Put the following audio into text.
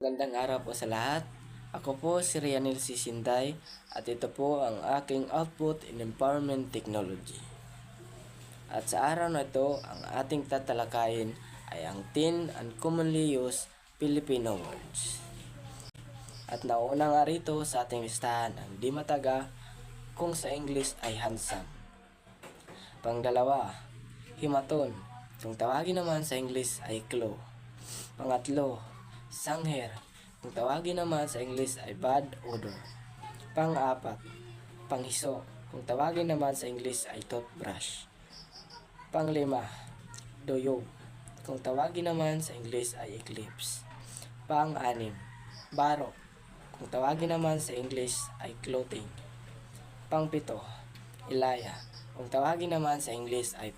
Magandang araw po sa lahat. Ako po si Rianil Sisinday at ito po ang aking output in empowerment technology. At sa araw na ito, ang ating tatalakayin ay ang 10 uncommonly used Filipino words. At nauna nga rito sa ating listahan ang di mataga, kung sa English ay handsome. Pangdalawa, himaton, kung tawagin naman sa English ay claw. Pangatlo, sangher, kung tawagin naman sa English ay bad odor. Pang-apat, panghiso, kung tawagin naman sa English ay toothbrush. Panglima, duyog, kung tawagin naman sa English ay eclipse. Pang-anim, barok, kung tawagin naman sa English ay clothing. Pang-pito, ilaya, kung tawagin naman sa English ay